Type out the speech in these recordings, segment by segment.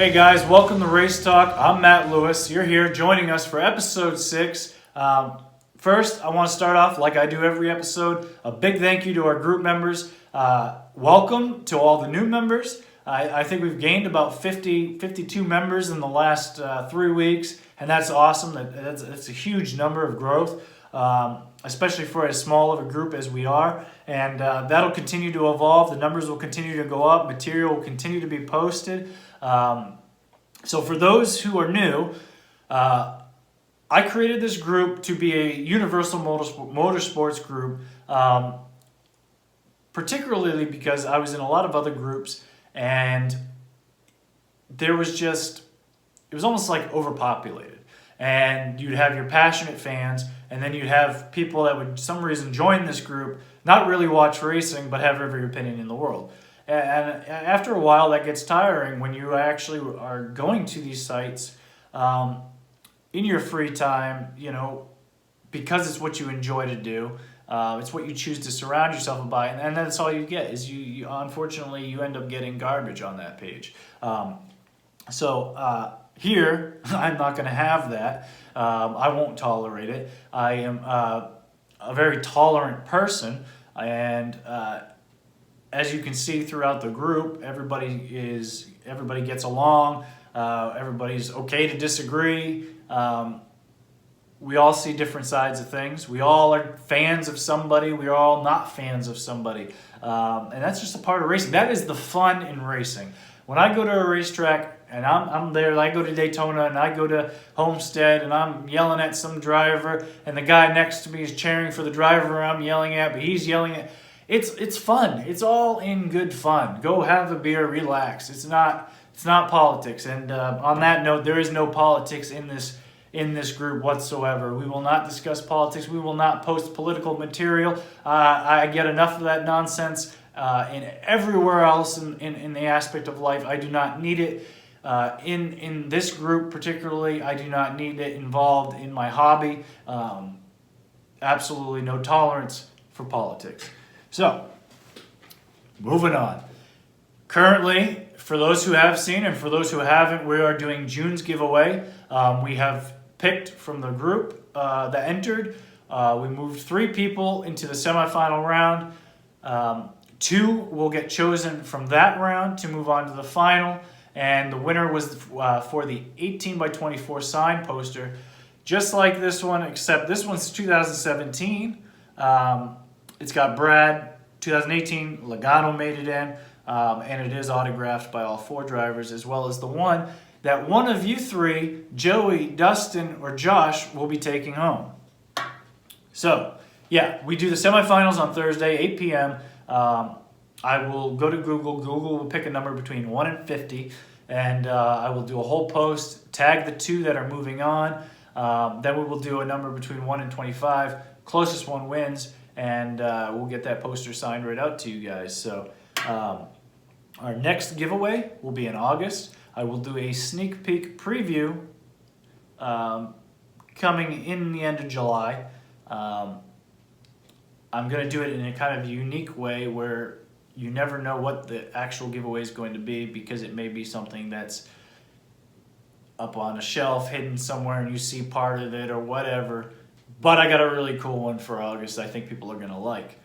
Hey guys, welcome to Race Talk. I'm Matt Lewis. You're here joining us for episode 6. First, I want to start off like I do every episode. A big thank you to our group members. Welcome to all the new members. I think we've gained about 52 members in the last 3 weeks, and that's awesome. That's a huge number of growth, especially for as small of a group as we are. And that'll continue to evolve. The numbers will continue to go up. Material will continue to be posted. So for those who are new, I created this group to be a universal motorsports group, particularly because I was in a lot of other groups and it was almost like overpopulated. And you'd have your passionate fans, and then you'd have people that would, for some reason, join this group, not really watch racing, but have every opinion in the world. And after a while, that gets tiring when you actually are going to these sites in your free time, because it's what you enjoy to do. It's what you choose to surround yourself by, and that's all you get. Is you unfortunately, you end up getting garbage on that page. Here, I'm not going to have that. I won't tolerate it. I am a very tolerant person, and as you can see throughout the group, everybody gets along. Everybody's okay to disagree. We all see different sides of things. We all are fans of somebody. We are all not fans of somebody. And that's just a part of racing. That is the fun in racing. When I go to a racetrack and I'm there, I go to Daytona and I go to Homestead and I'm yelling at some driver and the guy next to me is cheering for the driver I'm yelling at, but he's yelling at... It's fun. It's all in good fun. Go have a beer, relax. It's not politics. And on that note, there is no politics in this group whatsoever. We will not discuss politics. We will not post political material. I get enough of that nonsense in everywhere else in the aspect of life. I do not need it in this group particularly. I do not need it involved in my hobby. Absolutely no tolerance for politics. So, moving on. Currently, for those who have seen and for those who haven't, we are doing June's giveaway. We have picked from the group that entered. We moved 3 people into the semifinal round. 2 will get chosen from that round to move on to the final. And the winner was for the 18 by 24 sign poster. Just like this one, except this one's 2017. It's got Brad. 2018, Logano made it in, and it is autographed by all 4 drivers, as well as the one that one of you 3, Joey, Dustin, or Josh, will be taking home. So, yeah, we do the semifinals on Thursday, 8 p.m. I will go to Google. Google will pick a number between 1 and 50, and I will do a whole post, tag the 2 that are moving on. Then we will do a number between 1 and 25. Closest one wins. And we'll get that poster signed right out to you guys. So our next giveaway will be in August. I will do a sneak peek preview coming in the end of July. I'm going to do it in a kind of unique way where you never know what the actual giveaway is going to be, because it may be something that's up on a shelf, hidden somewhere, and you see part of it or whatever. But I got a really cool one for August I think people are going to like.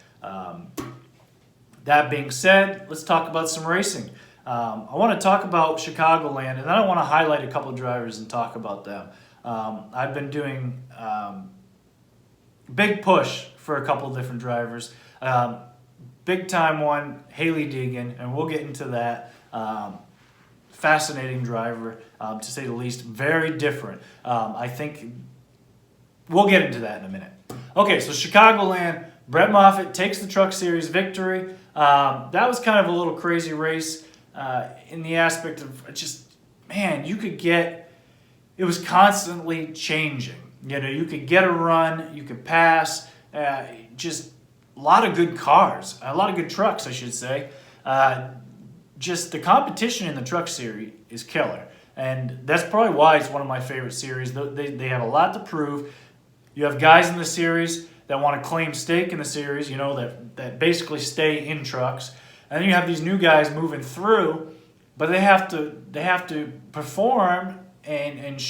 That being said, let's talk about some racing. I want to talk about Chicagoland, and then I want to highlight a couple drivers and talk about them. I've been doing big push for a couple different drivers. Big time one, Hailie Deegan, and we'll get into that. Fascinating driver, to say the least. Very different. I think... We'll get into that in a minute. Okay, so Chicagoland, Brett Moffitt takes the Truck Series victory. That was kind of a little crazy race in the aspect of it was constantly changing. You could get a run, you could pass, just a lot of good cars, a lot of good trucks, I should say. Just the competition in the Truck Series is killer. And that's probably why it's one of my favorite series. They have a lot to prove. You have guys in the series that want to claim stake in the series, that basically stay in trucks. And then you have these new guys moving through but they have to perform and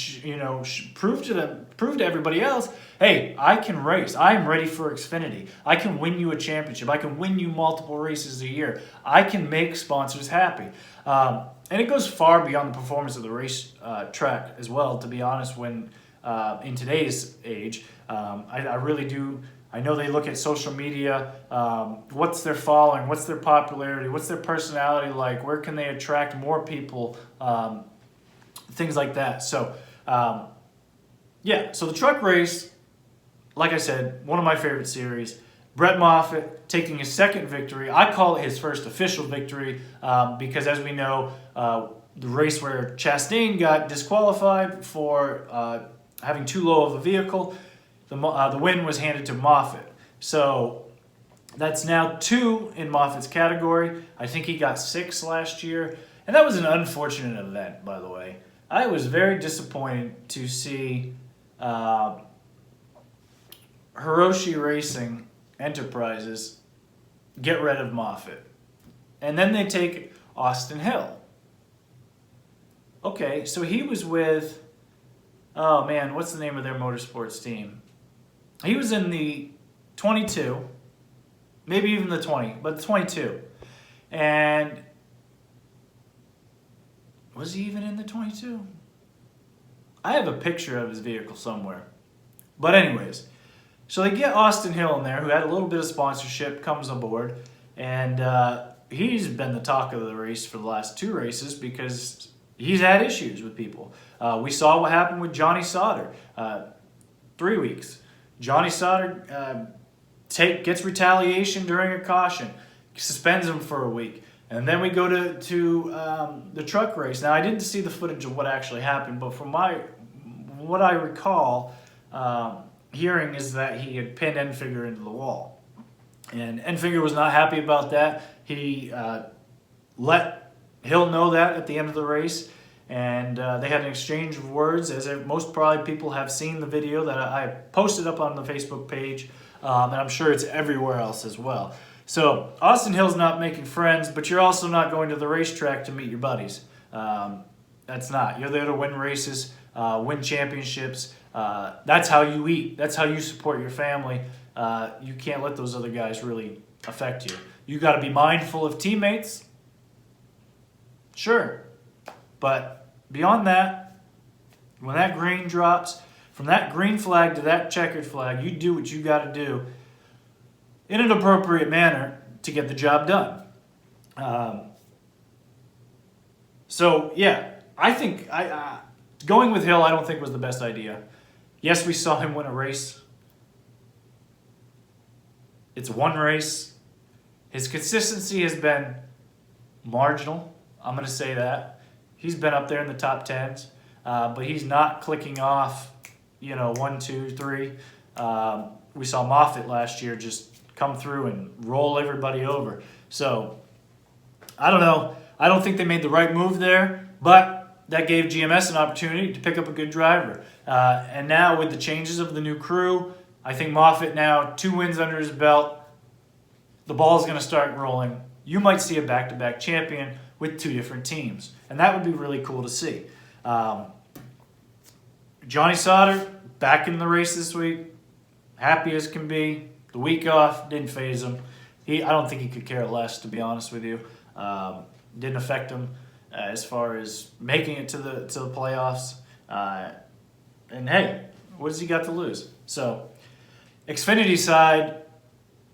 prove to everybody else, hey, I can race. I'm ready for Xfinity. I can win you a championship. I can win you multiple races a year. I can make sponsors happy. And it goes far beyond the performance of the race track as well, to be honest. When in today's age, I really do. I know they look at social media, what's their following, what's their popularity, what's their personality like, where can they attract more people, things like that. So, so the truck race, like I said, one of my favorite series. Brett Moffitt taking his second victory. I call it his first official victory because, as we know, the race where Chastain got disqualified for having too low of a vehicle, the win was handed to Moffitt. So that's now 2 in Moffitt's category. I think he got 6 last year. And that was an unfortunate event, by the way. I was very disappointed to see Hiroshi Racing Enterprises get rid of Moffitt. And then they take Austin Hill. Okay, so he was with, oh man, what's the name of their motorsports team? He was in the 22, maybe even the 20, but the 22. And was he even in the 22? I have a picture of his vehicle somewhere. But anyways, so they get Austin Hill in there, who had a little bit of sponsorship, comes aboard, and he's been the talk of the race for the last 2 races because he's had issues with people. We saw what happened with Johnny Sauter. 3 weeks. Johnny Sauter gets retaliation during a caution, suspends him for a week. And then we go to the truck race. Now, I didn't see the footage of what actually happened, but from what I recall hearing is that he had pinned Enfinger into the wall. And Enfinger was not happy about that. He let Hill know that at the end of the race. And they had an exchange of words, as most probably people have seen the video that I posted up on the Facebook page, and I'm sure it's everywhere else as well. So Austin Hill's not making friends, but you're also not going to the racetrack to meet your buddies. That's not. You're there to win races, win championships. That's how you eat. That's how you support your family. You can't let those other guys really affect you. You got to be mindful of teammates. Sure. But beyond that, when that green drops, from that green flag to that checkered flag, you do what you got to do in an appropriate manner to get the job done. I think going with Hill I don't think was the best idea. Yes, we saw him win a race. It's one race. His consistency has been marginal. I'm going to say that. He's been up there in the top 10s, but he's not clicking off, 1, 2, 3. We saw Moffitt last year just come through and roll everybody over. So, I don't know. I don't think they made the right move there, but that gave GMS an opportunity to pick up a good driver. And now with the changes of the new crew, I think Moffitt now, 2 wins under his belt, the ball's going to start rolling. You might see a back-to-back champion with 2 different teams. And that would be really cool to see. Johnny Sauter, back in the race this week. Happy as can be. The week off, didn't faze him. I don't think he could care less, to be honest with you. Didn't affect him as far as making it to the playoffs. And hey, what has he got to lose? So, Xfinity side,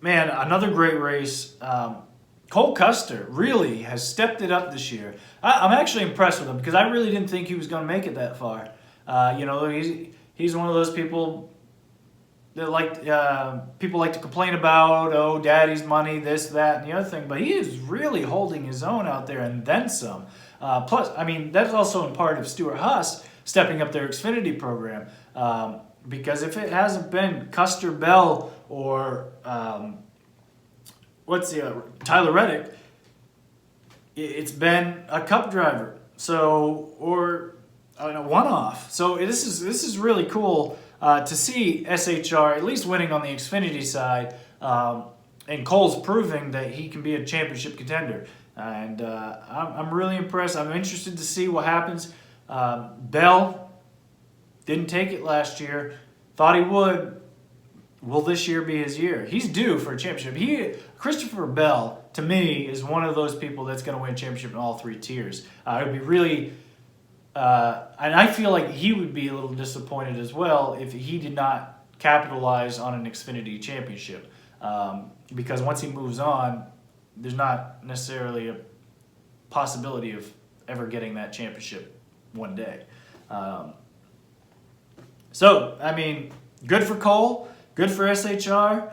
man, another great race. Cole Custer really has stepped it up this year. I'm actually impressed with him because I really didn't think he was going to make it that far. He's one of those people that people like to complain about, oh, daddy's money, this, that, and the other thing. But he is really holding his own out there and then some. Plus, that's also in part of Stuart Haas stepping up their Xfinity program. Because if it hasn't been Custer Bell or Tyler Reddick, it's been a Cup driver. Or a one-off. So this is really cool to see SHR at least winning on the Xfinity side, and Cole's proving that he can be a championship contender. And I'm really impressed. I'm interested to see what happens. Bell didn't take it last year. Thought he would. Will this year be his year? He's due for a championship. Christopher Bell, to me, is one of those people that's going to win a championship in all three tiers. It would be really, and I feel like he would be a little disappointed as well if he did not capitalize on an Xfinity championship. Because once he moves on, there's not necessarily a possibility of ever getting that championship one day. So, I mean, good for Cole. Good for SHR.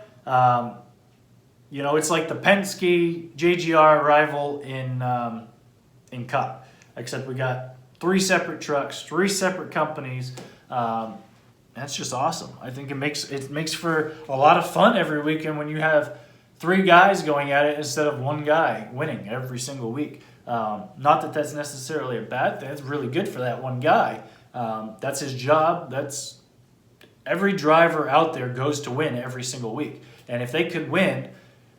It's like the Penske JGR rival in Cup, except we got 3 separate trucks, 3 separate companies. That's just awesome. I think it makes for a lot of fun every weekend when you have 3 guys going at it instead of 1 guy winning every single week. Not that that's necessarily a bad thing. It's really good for that 1 guy. That's his job. Every driver out there goes to win every single week. And if they could win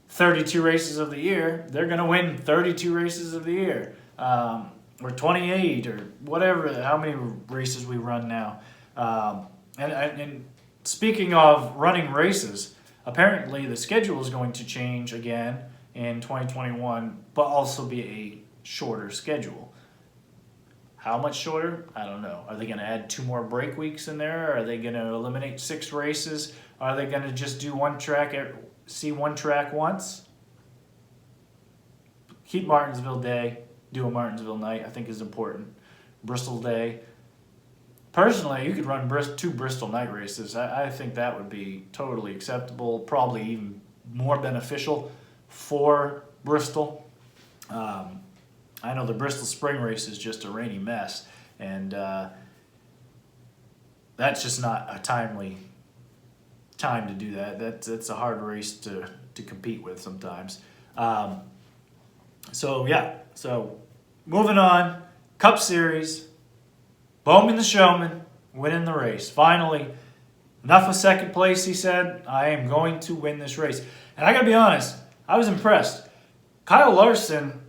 32 races of the year, they're going to win 32 races of the year. Or 28 or whatever, how many races we run now. And speaking of running races, apparently the schedule is going to change again in 2021, but also be a shorter schedule. How much shorter? I don't know. Are they going to add 2 more break weeks in there? Are they going to eliminate 6 races? Are they going to just do one track once? Keep Martinsville Day, do a Martinsville night, I think is important. Bristol Day. Personally, you could run 2 Bristol night races. I think that would be totally acceptable, probably even more beneficial for Bristol. I know the Bristol Spring Race is just a rainy mess, and that's just not a timely time to do that. That's a hard race to compete with sometimes. So moving on, Cup Series, Bowman the Showman winning the race. Finally, enough of second place, he said. I am going to win this race. And I got to be honest, I was impressed. Kyle Larson,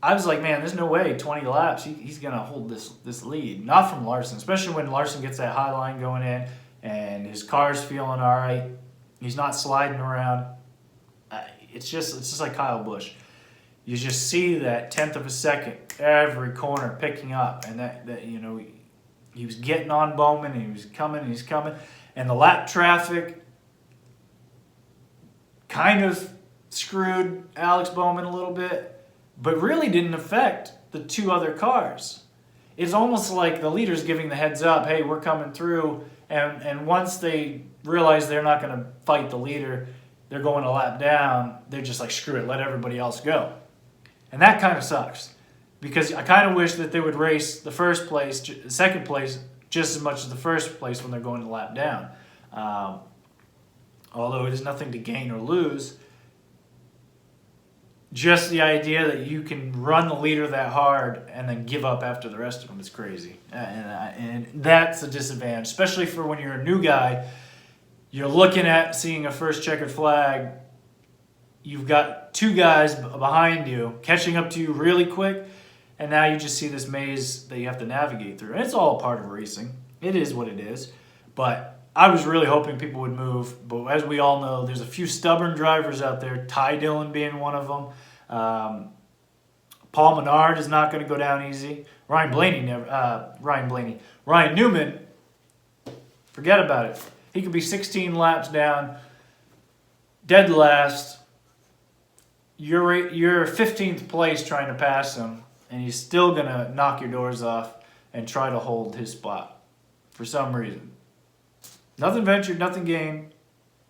I was like, man, there's no way 20 laps he's going to hold this lead. Not from Larson, especially when Larson gets that high line going in and his car's feeling all right. He's not sliding around. It's just like Kyle Busch. You just see that 1/10 of a second every corner picking up, and that he was getting on Bowman and he's coming, and the lap traffic kind of screwed Alex Bowman a little bit. But really didn't affect the 2 other cars. It's almost like the leader's giving the heads up, hey, we're coming through, and once they realize they're not going to fight the leader, they're going a lap down, they're just like, screw it, let everybody else go. And that kind of sucks, because I kind of wish that they would race the second place, just as much as the first place when they're going a lap down. Although it is nothing to gain or lose, just the idea that you can run the leader that hard and then give up after the rest of them is crazy. And that's a disadvantage, especially for when you're a new guy. You're looking at seeing a first checkered flag. You've got 2 guys behind you catching up to you really quick, and now you just see this maze that you have to navigate through. And it's all part of racing. It is what it is. But I was really hoping people would move, but as we all know, there's a few stubborn drivers out there, Ty Dillon being one of them. Paul Menard is not going to go down easy. Ryan Newman, forget about it. He could be 16 laps down, dead last. You're 15th place trying to pass him, and he's still going to knock your doors off and try to hold his spot for some reason. Nothing ventured, nothing gained,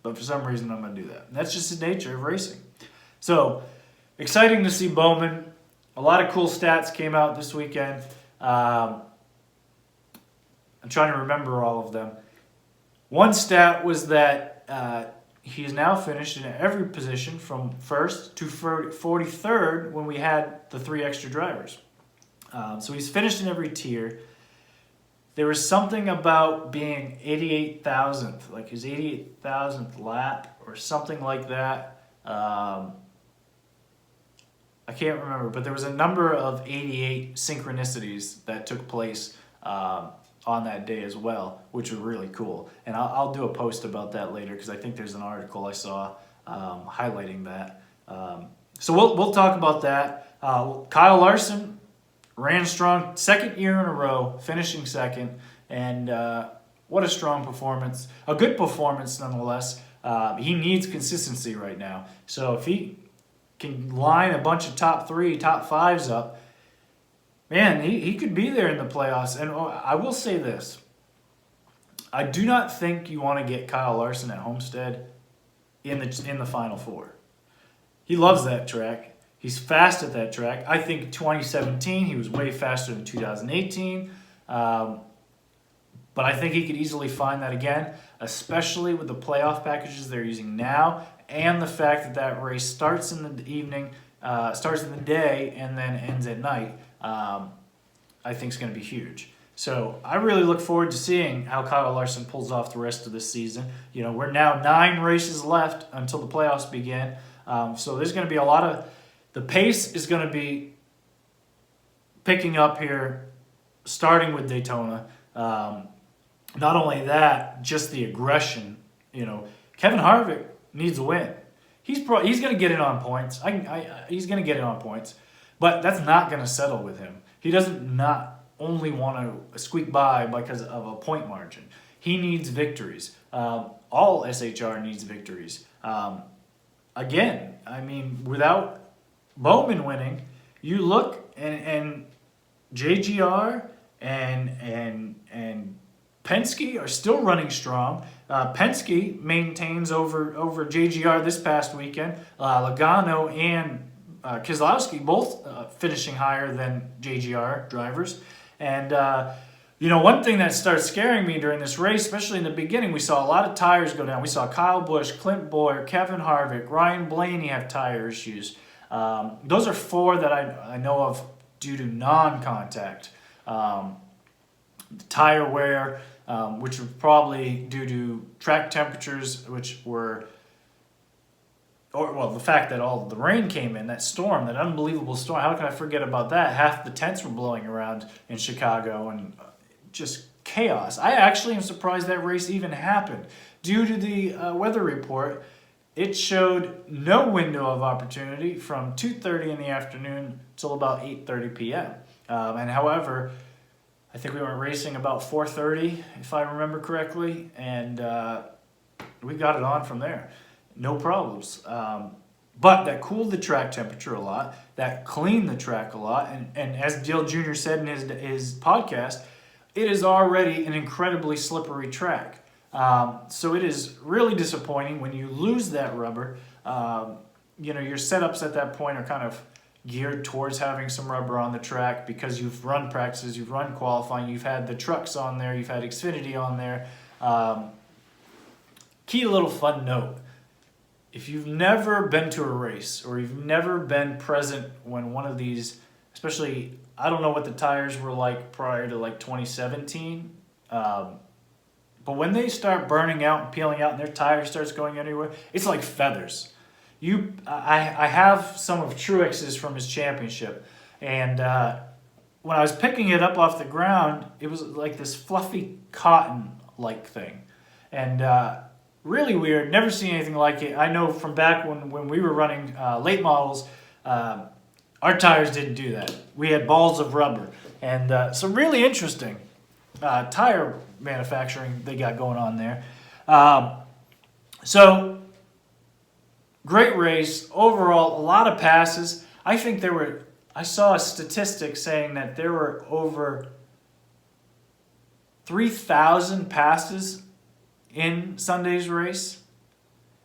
but for some reason I'm going to do that. And that's just the nature of racing. So, exciting to see Bowman. A lot of cool stats came out this weekend. I'm trying to remember all of them. One stat was that he is now finished in every position from first to 43rd when we had the 3 extra drivers. So he's finished in every tier. There was something about being 88,000th, like his 88,000th lap or something like that. I can't remember, but there was a number of 88 synchronicities that took place on that day as well, which was really cool. And I'll do a post about that later because I think there's an article I saw highlighting that. So we'll talk about that. Kyle Larson ran strong, second year in a row, finishing second, and what a strong performance. A good performance nonetheless. He needs consistency right now. So if he can line a bunch of top 3, top 5s up, man, he could be there in the playoffs. And I will say this. I do not think you want to get Kyle Larson at Homestead in the Final Four. He loves that track. He's fast at that track. I think 2017 he was way faster than 2018. But I think he could easily find that again, especially with the playoff packages they're using now and the fact that that race starts in the evening, starts in the day, and then ends at night. I think is going to be huge. So I really look forward to seeing how Kyle Larson pulls off the rest of this season. You know, we're now 9 races left until the playoffs begin. So there's going to be a lot of... The pace is going to be picking up here, starting with Daytona. Not only that, just the aggression. You know, Kevin Harvick needs a win. He's going to get it on points. He's going to get it on points. But that's not going to settle with him. He doesn't not only want to squeak by because of a point margin. He needs victories. All SHR needs victories. Again, I mean, without Bowman winning, you look and JGR and Penske are still running strong. Penske maintains over JGR this past weekend. Logano and Keselowski both finishing higher than JGR drivers. And, you know, one thing that started scaring me during this race, especially in the beginning, we saw a lot of tires go down. We saw Kyle Busch, Clint Bowyer, Kevin Harvick, Ryan Blaney have tire issues. Those are 4 that I know of due to non-contact. Tire wear, which was probably due to track temperatures, which were... the fact that all the rain came in, that storm, that unbelievable storm. How can I forget about that? Half the tents were blowing around in Chicago and just chaos. I actually am surprised that race even happened. Due to the weather report, it showed no window of opportunity from 2:30 in the afternoon till about 8:30 p.m. And however, I think we were racing about 4:30, if I remember correctly, and we got it on from there. No problems. But that cooled the track temperature a lot. That cleaned the track a lot. And as Dale Jr. said in his podcast, it is already an incredibly slippery track. So it is really disappointing when you lose that rubber. You know, your setups at that point are kind of geared towards having some rubber on the track because you've run practices, you've run qualifying, you've had the trucks on there, you've had Xfinity on there. Key little fun note. If you've never been to a race or you've never been present when one of these, especially, I don't know what the tires were like prior to like 2017, but when they start burning out and peeling out and their tire starts going anywhere, it's like feathers. I have some of Truex's from his championship, and when I was picking it up off the ground, it was like this fluffy cotton-like thing, and really weird. Never seen anything like it. I know from back when we were running late models, our tires didn't do that. We had balls of rubber, and so really interesting tire manufacturing they got going on there. So great race overall. A lot of passes. I think I saw a statistic saying that there were over 3,000 passes in Sunday's race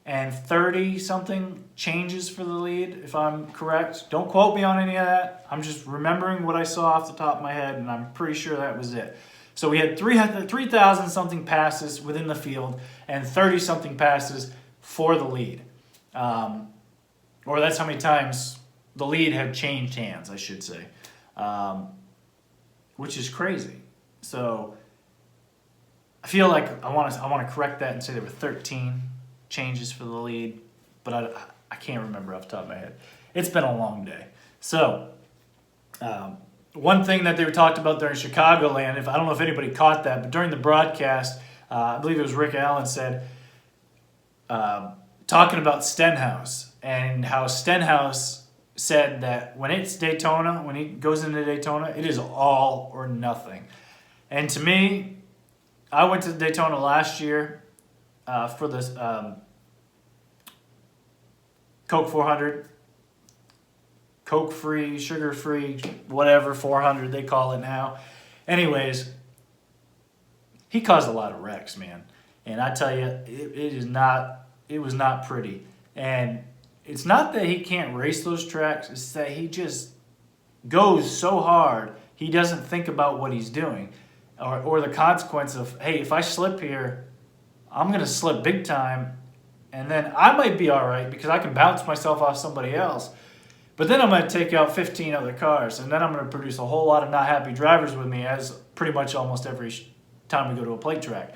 and 30-something changes for the lead, if I'm correct. Don't quote me on any of that. I'm just remembering what I saw off the top of my head, and I'm pretty sure that was it. So we had 3,000-something passes within the field and 30-something passes for the lead. Or that's how many times the lead had changed hands, I should say, which is crazy. So I feel like I want to correct that and say there were 13 changes for the lead, but I can't remember off the top of my head. It's been a long day. So, one thing that they were talked about during Chicagoland, I don't know if anybody caught that, but during the broadcast, I believe it was Rick Allen said, talking about Stenhouse and how Stenhouse said that when it's Daytona, when he goes into Daytona, it is all or nothing. And to me, I went to Daytona last year for this Coke 400, Coke free, sugar free, whatever, 400 they call it now. Anyways, he caused a lot of wrecks, man. And I tell you, it was not pretty. And it's not that he can't race those tracks, it's that he just goes so hard, he doesn't think about what he's doing. Or the consequence of, hey, if I slip here, I'm going to slip big time. And then I might be all right because I can bounce myself off somebody else. But then I'm going to take out 15 other cars. And then I'm going to produce a whole lot of not happy drivers with me, as pretty much almost every time we go to a plate track.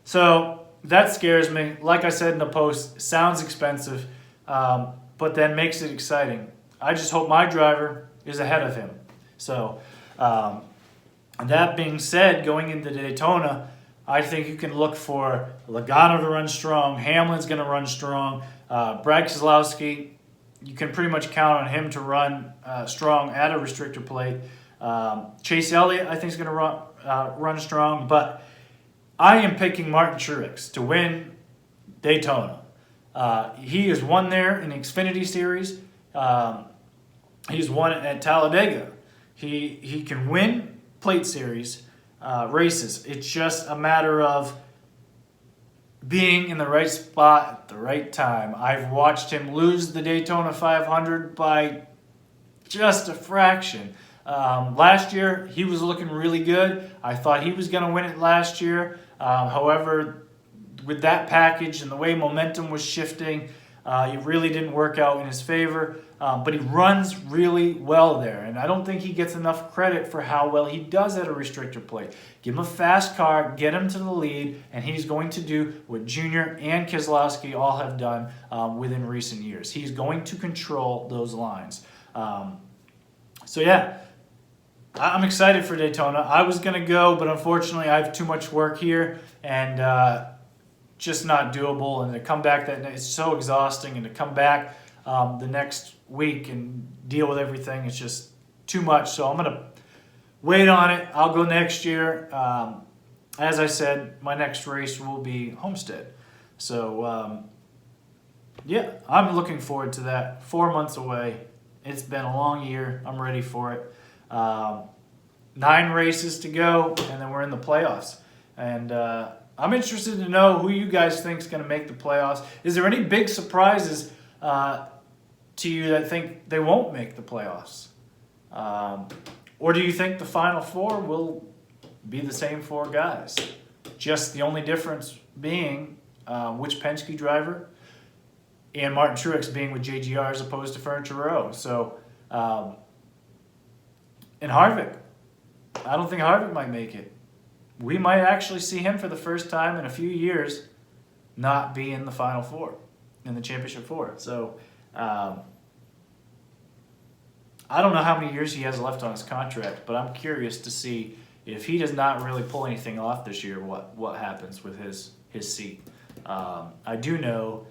So that scares me. Like I said in the post, sounds expensive, but then makes it exciting. I just hope my driver is ahead of him. So that being said, going into Daytona, I think you can look for Logano to run strong. Hamlin's going to run strong. Brad Keselowski, you can pretty much count on him to run strong at a restrictor plate. Chase Elliott, I think, is going to run strong. But I am picking Martin Truex to win Daytona. He has won there in the Xfinity Series. He's won at Talladega. He can win plate series races. It's just a matter of being in the right spot at the right time. I've watched him lose the Daytona 500 by just a fraction. Last year, he was looking really good. I thought he was going to win it last year. However, with that package and the way momentum was shifting, it really didn't work out in his favor. But he runs really well there. And I don't think he gets enough credit for how well he does at a restrictor plate. Give him a fast car, get him to the lead, and he's going to do what Junior and Keselowski all have done within recent years. He's going to control those lines. So yeah, I'm excited for Daytona. I was going to go, but unfortunately I have too much work here and just not doable. And to come back that night, it's so exhausting. And to come back the next week and deal with everything, it's just too much. So I'm going to wait on it. I'll go next year. As I said, my next race will be Homestead. So yeah, I'm looking forward to that. 4 months away. It's been a long year. I'm ready for it. 9 races to go, and then we're in the playoffs. And I'm interested to know who you guys think is going to make the playoffs. Is there any big surprises to you that think they won't make the playoffs? Or do you think the Final Four will be the same 4 guys? Just the only difference being which Penske driver and Martin Truex being with JGR as opposed to Furniture Row. So, and Harvick. I don't think Harvick might make it. We might actually see him for the first time in a few years not be in the Final Four, in the Championship Four. So, I don't know how many years he has left on his contract, but I'm curious to see if he does not really pull anything off this year, what happens with his seat. I do know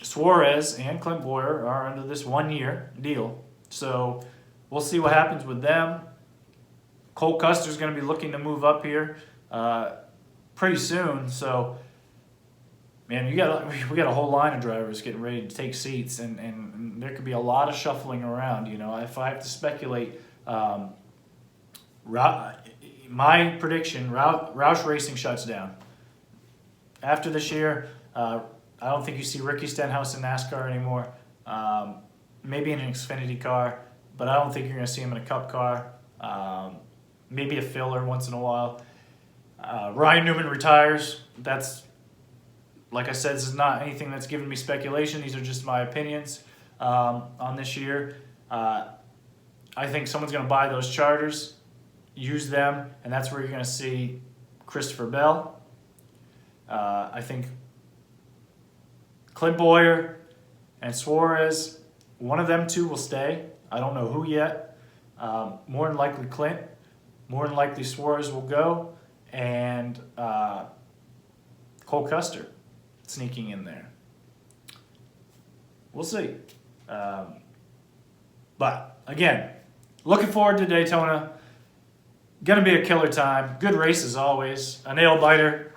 Suarez and Clint Boyer are under this 1-year deal, so we'll see what happens with them. Cole Custer's going to be looking to move up here pretty soon, so man, we got a whole line of drivers getting ready to take seats, and there could be a lot of shuffling around. You know, if I have to speculate, my prediction: Roush Racing shuts down after this year. I don't think you see Ricky Stenhouse in NASCAR anymore. Maybe in an Xfinity car, but I don't think you're going to see him in a Cup car. Maybe a filler once in a while. Ryan Newman retires. That's, like I said, this is not anything that's given me speculation. These are just my opinions on this year. I think someone's going to buy those charters, use them, and that's where you're going to see Christopher Bell. I think Clint Boyer and Suarez one of them two will stay. I don't know who yet. More than likely Clint. More than likely Suarez will go. And Cole Custer sneaking in there. We'll see. But again, looking forward to Daytona. Going to be a killer time. Good race as always. A nail biter.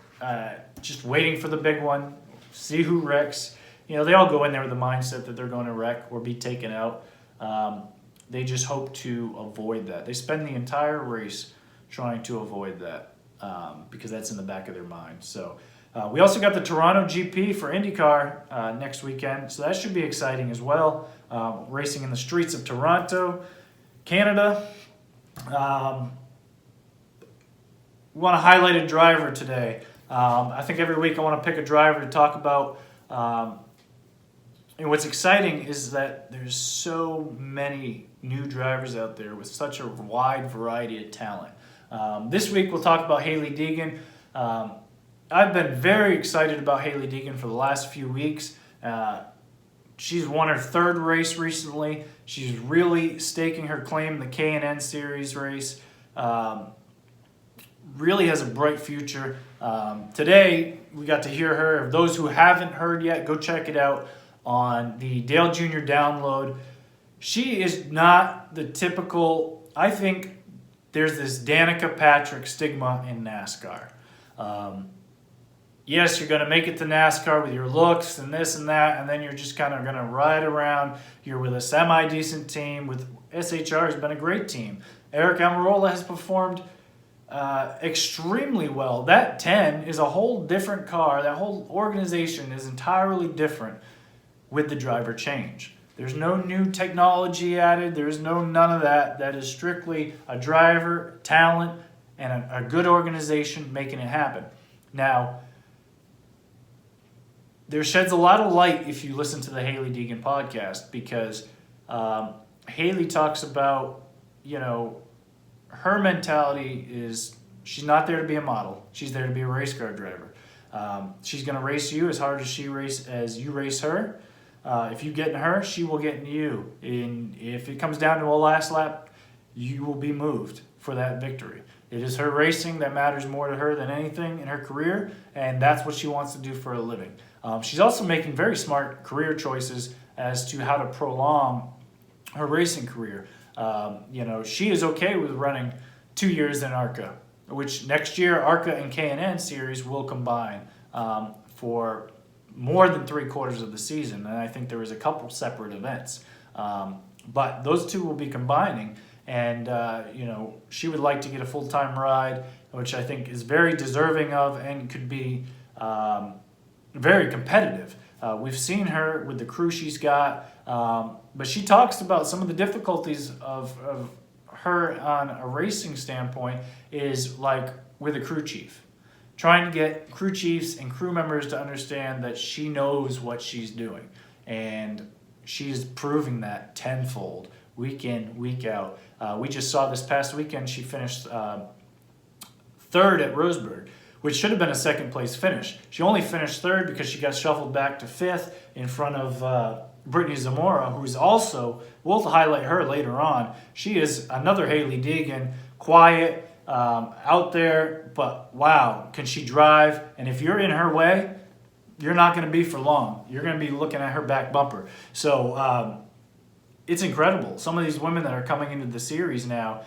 Just waiting for the big one. See who wrecks. They all go in there with the mindset that they're going to wreck or be taken out. They just hope to avoid that. They spend the entire race trying to avoid that because that's in the back of their mind. So we also got the Toronto GP for IndyCar next weekend. So that should be exciting as well. Racing in the streets of Toronto, Canada. We want to highlight a driver today. I think every week I want to pick a driver to talk about. And what's exciting is that there's so many new drivers out there with such a wide variety of talent. This week we'll talk about Hailie Deegan. I've been very excited about Hailie Deegan for the last few weeks. She's won her third race recently. She's really staking her claim in the K&N Series race. Really has a bright future. Today, we got to hear her. Those who haven't heard yet, go check it out on the Dale Jr. download. She is not the typical, I think there's this Danica Patrick stigma in NASCAR. Yes, you're going to make it to NASCAR with your looks and this and that, and then you're just kind of going to ride around. You're with a semi-decent team. With SHR has been a great team. Eric Almirola has performed extremely well. That 10 is a whole different car. That whole organization is entirely different with the driver change. There's no new technology added. There's none of that. That is strictly a driver, talent, and a good organization making it happen. Now, there sheds a lot of light if you listen to the Hailie Deegan podcast because Hailie talks about, her mentality is she's not there to be a model. She's there to be a race car driver. She's going to race you as hard as you race her. If you get in her, she will get in you. And if it comes down to a last lap, you will be moved for that victory. It is her racing that matters more to her than anything in her career, and that's what she wants to do for a living. She's also making very smart career choices as to how to prolong her racing career. She is okay with running 2 years in ARCA, which next year ARCA and K&N Series will combine for more than 3/4 of the season. And I think there was a couple separate events. But those two will be combining. And, she would like to get a full-time ride, which I think is very deserving of and could be very competitive. We've seen her with the crew she's got, but she talks about some of the difficulties of her on a racing standpoint is like with a crew chief. Trying to get crew chiefs and crew members to understand that she knows what she's doing. And she's proving that tenfold, week in, week out. We just saw this past weekend she finished third at Roseburg, which should have been a second place finish. She only finished third because she got shuffled back to fifth in front of Brittany Zamora, who's also, we'll highlight her later on. She is another Hailie Deegan, quiet, out there, but wow, can she drive? And if you're in her way, you're not going to be for long. You're going to be looking at her back bumper. So it's incredible. Some of these women that are coming into the series now,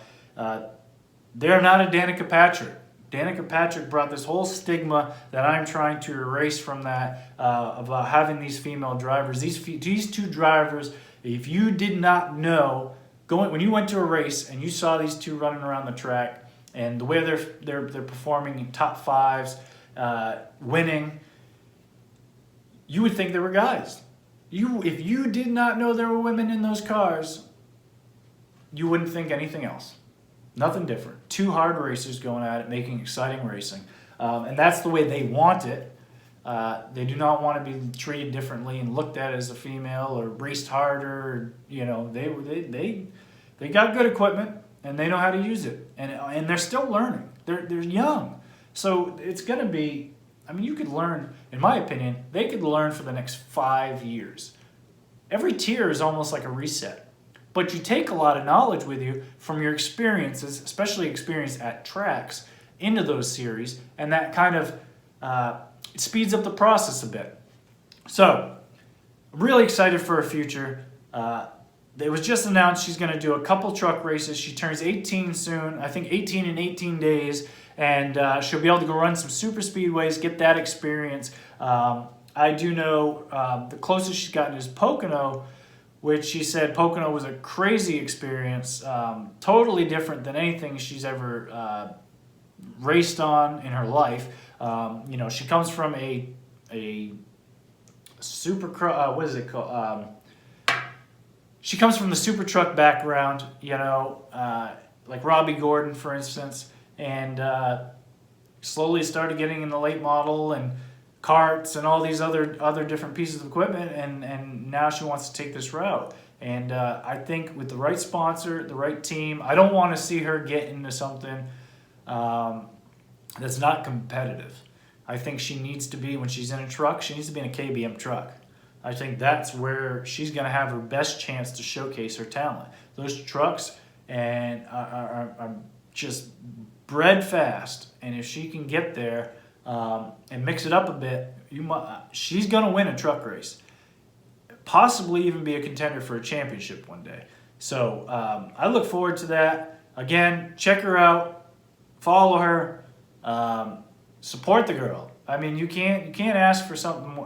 they're not a Danica Patrick. Danica Patrick brought this whole stigma that I'm trying to erase from that about having these female drivers. These two drivers, if you did not know, when you went to a race and you saw these two running around the track and the way they're performing in top fives, winning, you would think they were guys. If you did not know there were women in those cars, you wouldn't think anything else. Nothing different. Two hard racers going at it, making exciting racing. And that's the way they want it. They do not want to be treated differently and looked at as a female or raced harder. They got good equipment and they know how to use it. And they're still learning. They're young. So it's going to be, you could learn, in my opinion, they could learn for the next 5 years. every tier is almost like a reset. But you take a lot of knowledge with you from your experiences, especially experience at tracks, into those series, and that kind of it speeds up the process a bit. So, I'm really excited for her future. It was just announced she's going to do a couple truck races. She turns 18 soon, I think 18 in 18 days, and she'll be able to go run some super speedways, get that experience. I do know the closest she's gotten is Pocono, which she said Pocono was a crazy experience, totally different than anything she's ever raced on in her life. She comes from a super, what is it called? She comes from the super truck background, like Robbie Gordon, for instance, and slowly started getting in the late model and carts and all these other different pieces of equipment, and now she wants to take this route. And I think with the right sponsor, the right team, I don't want to see her get into something that's not competitive. I think she needs to be, when she's in a truck, she needs to be in a KBM truck. I think that's where she's going to have her best chance to showcase her talent. Those trucks are just bred fast, and if she can get there and mix it up a bit, she's going to win a truck race. Possibly even be a contender for a championship one day. So I look forward to that. Again, check her out, follow her, support the girl. I mean, you can't ask for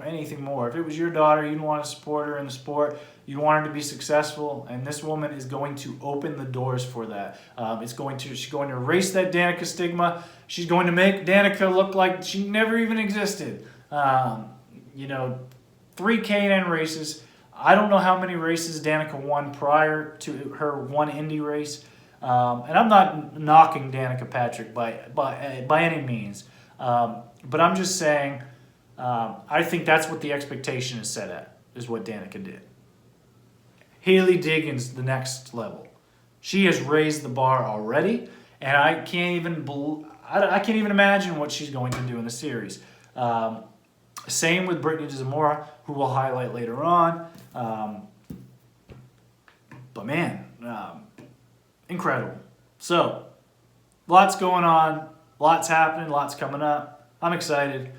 anything more. If it was your daughter, you'd want to support her in the sport. You want her to be successful, and this woman is going to open the doors for that. She's going to erase that Danica stigma. She's going to make Danica look like she never even existed. 3 K&N races. I don't know how many races Danica won prior to her one Indy race. And I'm not knocking Danica Patrick by any means. But I'm just saying, I think that's what the expectation is set at, is what Danica did. Hailie Deegan's the next level. She has raised the bar already, and I can't even imagine what she's going to do in the series. Same with Brittany DeZamora, who we'll highlight later on. But man, incredible. So, lots going on, lots happening, lots coming up. I'm excited.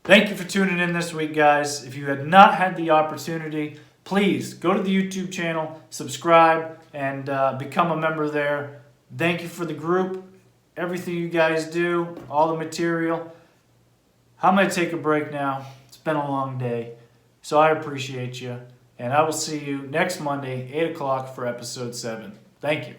Thank you for tuning in this week, guys. If you had not had the opportunity, please go to the YouTube channel, subscribe, and become a member there. Thank you for the group, everything you guys do, all the material. I'm going to take a break now. It's been a long day, so I appreciate you. And I will see you next Monday, 8 o'clock for episode 7. Thank you.